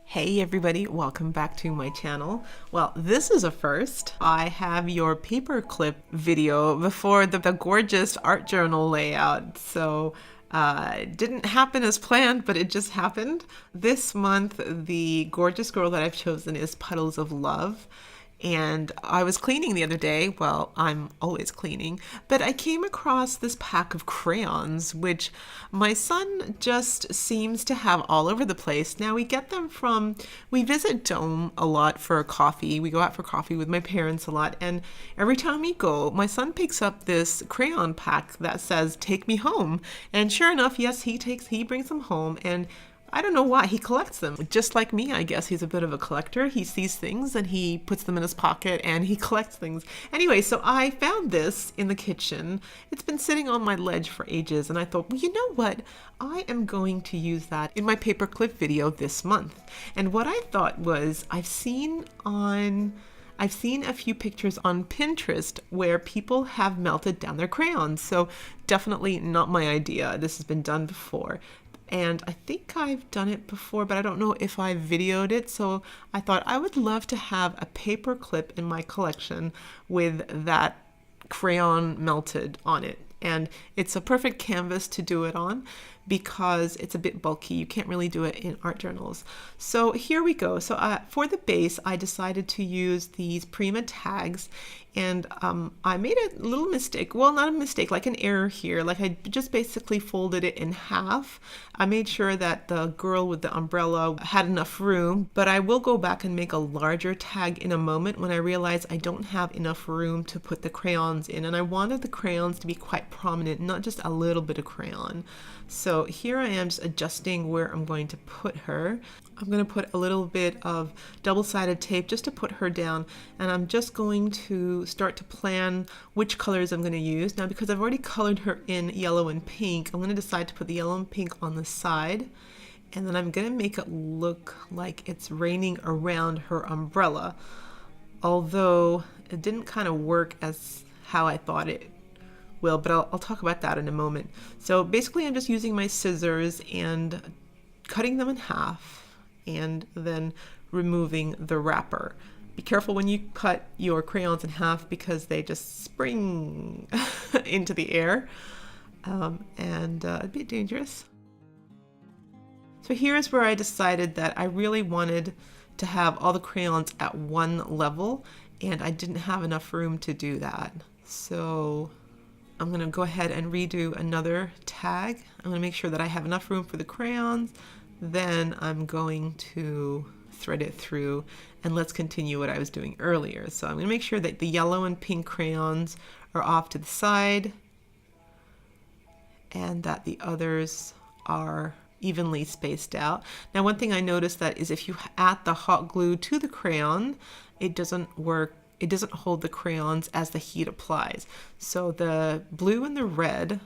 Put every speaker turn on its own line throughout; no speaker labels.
Hey everybody, welcome back to my channel. Well, this is a first. I have your paperclip video before the Gorjuss art journal layout. So it didn't happen as planned, but it just happened. This month, the gorgeous girl that I've chosen is Puddles of Love. And I was cleaning the other day. Well, I'm always cleaning, but I came across this pack of crayons, which my son just seems to have all over the place. Now we visit Dome a lot for coffee. We go out for coffee with my parents a lot. And every time we go, my son picks up this crayon pack that says, "Take me home." And sure enough, yes, he brings them home. And I don't know why he collects them. Just like me, I guess he's a bit of a collector. He sees things and he puts them in his pocket and he collects things. Anyway, so I found this in the kitchen. It's been sitting on my ledge for ages and I thought, well, you know what? I am going to use that in my paperclip video this month. And what I thought was, I've seen a few pictures on Pinterest where people have melted down their crayons. So definitely not my idea. This has been done before. And I think I've done it before, but I don't know if I videoed it. So I thought I would love to have a paper clip in my collection with that crayon melted on it. And it's a perfect canvas to do it on because it's a bit bulky. You can't really do it in art journals. So here we go. So for the base, I decided to use these Prima tags, and I made a little mistake. Well, not a mistake, like an error here. Like I just basically folded it in half. I made sure that the girl with the umbrella had enough room, but I will go back and make a larger tag in a moment when I realize I don't have enough room to put the crayons in. And I wanted the crayons to be quite prominent, not just a little bit of crayon. So here I am just adjusting where I'm going to put her. I'm going to put a little bit of double-sided tape just to put her down, and I'm just going to start to plan which colors I'm going to use. Now, because I've already colored her in yellow and pink, I'm going to decide to put the yellow and pink on the side, and then I'm going to make it look like it's raining around her umbrella, although it didn't kind of work as how I thought it will, but I'll talk about that in a moment. So basically I'm just using my scissors and cutting them in half and then removing the wrapper. Be careful when you cut your crayons in half because they just spring into the air and a bit dangerous. So here's where I decided that I really wanted to have all the crayons at one level, and I didn't have enough room to do that. So I'm going to go ahead and redo another tag. I'm going to make sure that I have enough room for the crayons. Then I'm going to thread it through, and let's continue what I was doing earlier. So I'm going to make sure that the yellow and pink crayons are off to the side and that the others are evenly spaced out. Now, one thing I noticed that is if you add the hot glue to the crayon, it doesn't work. It doesn't hold the crayons as the heat applies. So the blue and the red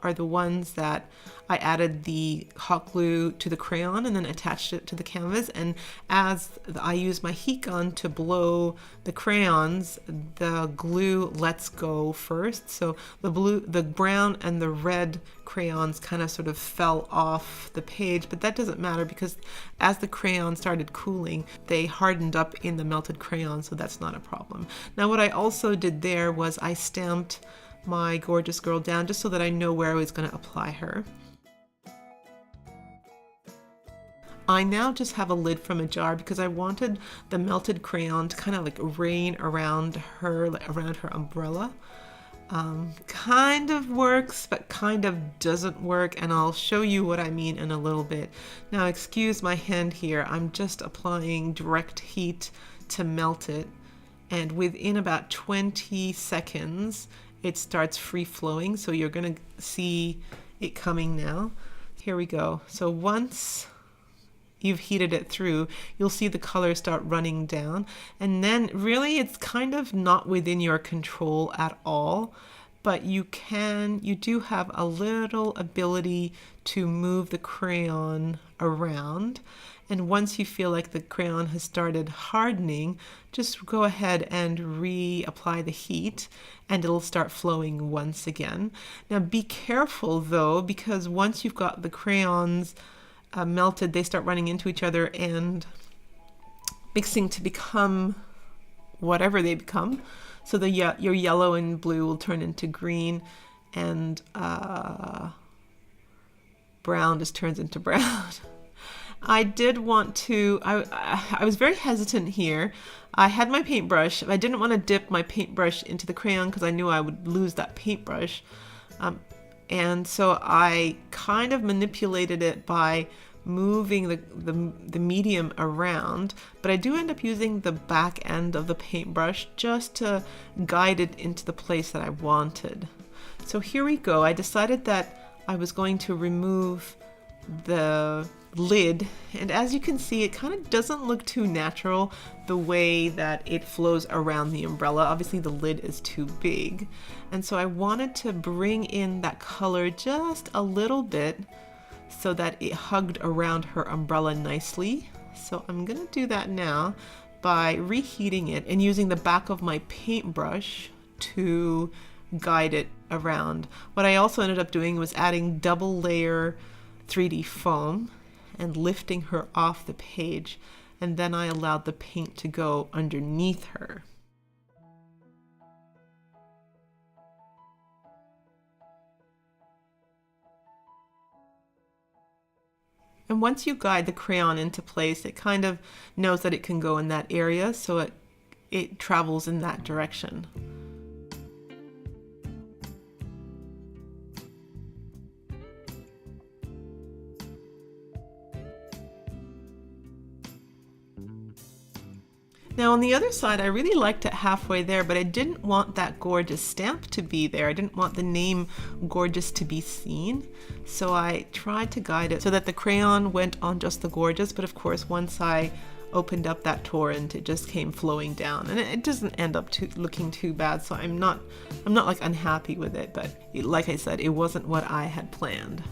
are the ones that I added the hot glue to the crayon and then attached it to the canvas. And as I use my heat gun to blow the crayons, the glue lets go first. So the brown and the red crayons kind of sort of fell off the page, but that doesn't matter because as the crayon started cooling, they hardened up in the melted crayon, so that's not a problem. Now, what I also did there was I stamped my gorgeous girl down just so that I know where I was going to apply her. I now just have a lid from a jar because I wanted the melted crayon to kind of like rain around her, like around her umbrella. Kind of works, but kind of doesn't work, and I'll show you what I mean in a little bit. Now, excuse my hand here. I'm just applying direct heat to melt it, and within about 20 seconds, it starts free flowing. So you're going to see it coming now. Here we go. So once you've heated it through, you'll see the color start running down. And then really it's kind of not within your control at all, but you do have a little ability to move the crayon around. And once you feel like the crayon has started hardening, just go ahead and reapply the heat and it'll start flowing once again. Now be careful though, because once you've got the crayons melted, they start running into each other and mixing to become whatever they become. So your yellow and blue will turn into green, and brown just turns into brown. I did want to, I was very hesitant here. I had my paintbrush. I didn't want to dip my paintbrush into the crayon because I knew I would lose that paintbrush. And so I kind of manipulated it by moving the medium around, but I do end up using the back end of the paintbrush just to guide it into the place that I wanted. So here we go. I decided that I was going to remove the lid, and as you can see, it kind of doesn't look too natural the way that it flows around the umbrella. Obviously the lid is too big, and so I wanted to bring in that color just a little bit so that it hugged around her umbrella nicely. So I'm gonna do that now by reheating it and using the back of my paintbrush to guide it around. What I also ended up doing was adding double layer 3D foam and lifting her off the page, and then I allowed the paint to go underneath her. And once you guide the crayon into place, it kind of knows that it can go in that area, so it travels in that direction. Now on the other side, I really liked it halfway there, but I didn't want that Gorjuss stamp to be there. I didn't want the name Gorjuss to be seen. So I tried to guide it so that the crayon went on just the Gorjuss, but of course once I opened up that torrent, it just came flowing down, and it doesn't end up looking too bad. So I'm not like unhappy with it, but like I said, it wasn't what I had planned.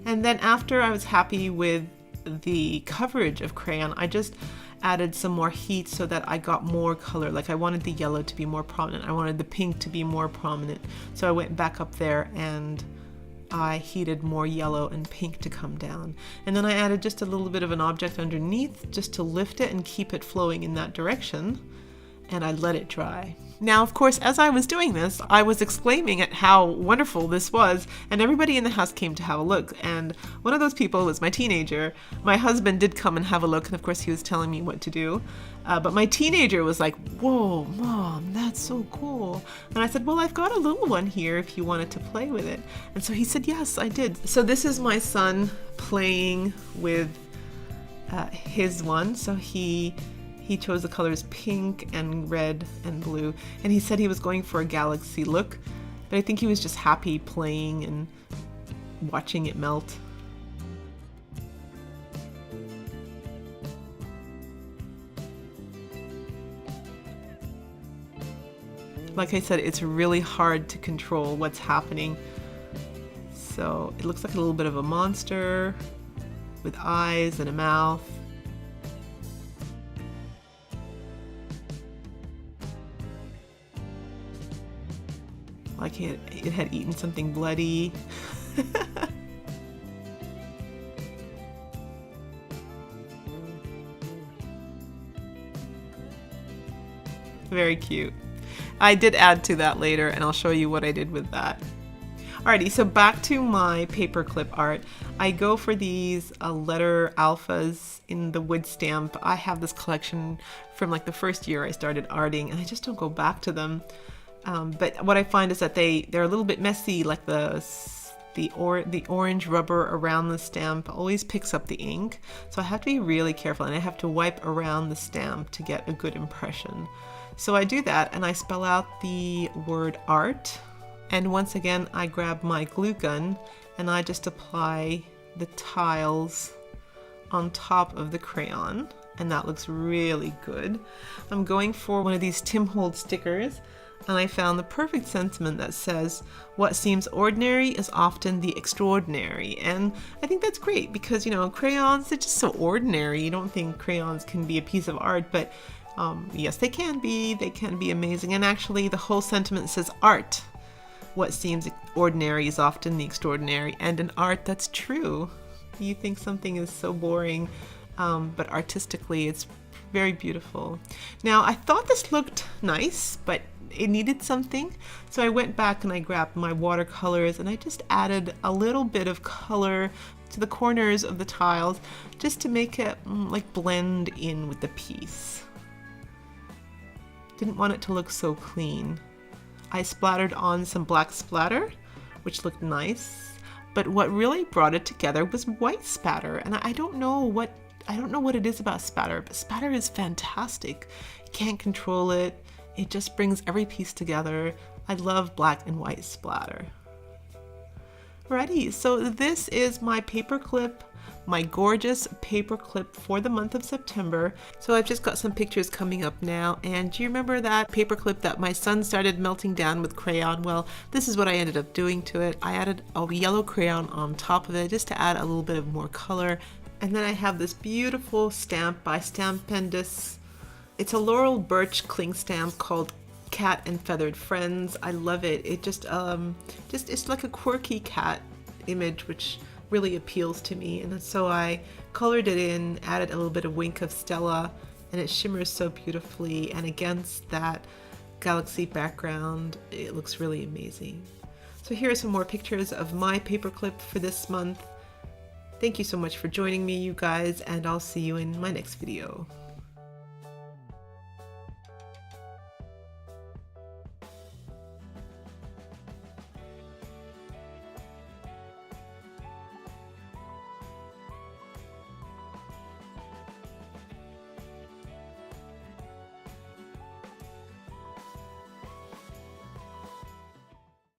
And then after I was happy with the coverage of crayon, I just added some more heat so that I got more color. Like I wanted the yellow to be more prominent. I wanted the pink to be more prominent. So I went back up there and I heated more yellow and pink to come down. And then I added just a little bit of an object underneath just to lift it and keep it flowing in that direction. And I let it dry. Now, of course, as I was doing this, I was exclaiming at how wonderful this was, and everybody in the house came to have a look. And one of those people was my teenager. My husband did come and have a look, and of course he was telling me what to do. But my teenager was like, "Whoa, Mom, that's so cool." And I said, "Well, I've got a little one here if you wanted to play with it." And so he said, "Yes, I did." So this is my son playing with his one. So he chose the colors pink and red and blue, and he said he was going for a galaxy look, but I think he was just happy playing and watching it melt. Like I said, it's really hard to control what's happening. So it looks like a little bit of a monster with eyes and a mouth. Like it had eaten something bloody. Very cute. I did add to that later, and I'll show you what I did with that. Alrighty, so back to my paperclip art. I go for these letter alphas in the wood stamp. I have this collection from like the first year I started arting, and I just don't go back to them. But what I find is that they're a little bit messy, like the orange rubber around the stamp always picks up the ink. So I have to be really careful, and I have to wipe around the stamp to get a good impression. So I do that, and I spell out the word art. And once again, I grab my glue gun and I just apply the tiles on top of the crayon, and that looks really good. I'm going for one of these Tim Holtz stickers, and I found the perfect sentiment that says, "What seems ordinary is often the extraordinary." And I think that's great because, you know, crayons, they're just so ordinary. You don't think crayons can be a piece of art, but yes, they can be. They can be amazing. And actually, the whole sentiment says art. What seems ordinary is often the extraordinary. And in art, that's true. You think something is so boring, but artistically it's very beautiful. Now I thought this looked nice, but it needed something, so I went back and I grabbed my watercolors and I just added a little bit of color to the corners of the tiles just to make it like blend in with the piece. Didn't want it to look so clean. I splattered on some black splatter, which looked nice, but what really brought it together was white spatter, and I don't know what it is about spatter, but spatter is fantastic. You can't control it. It just brings every piece together. I love black and white splatter. Alrighty, so this is my paperclip, my Gorjuss paperclip for the month of September. So I've just got some pictures coming up now, and do you remember that paperclip that my son started melting down with crayon? Well, this is what I ended up doing to it. I added a yellow crayon on top of it just to add a little bit of more color. And then I have this beautiful stamp by Stampendous. It's a Laurel Birch cling stamp called Cat and Feathered Friends. I love it. It just it's like a quirky cat image which really appeals to me, and so I colored it in, added a little bit of Wink of Stella, and it shimmers so beautifully, and against that galaxy background it looks really amazing. So here are some more pictures of my paperclip for this month. Thank you so much for joining me, you guys, and I'll see you in my next video.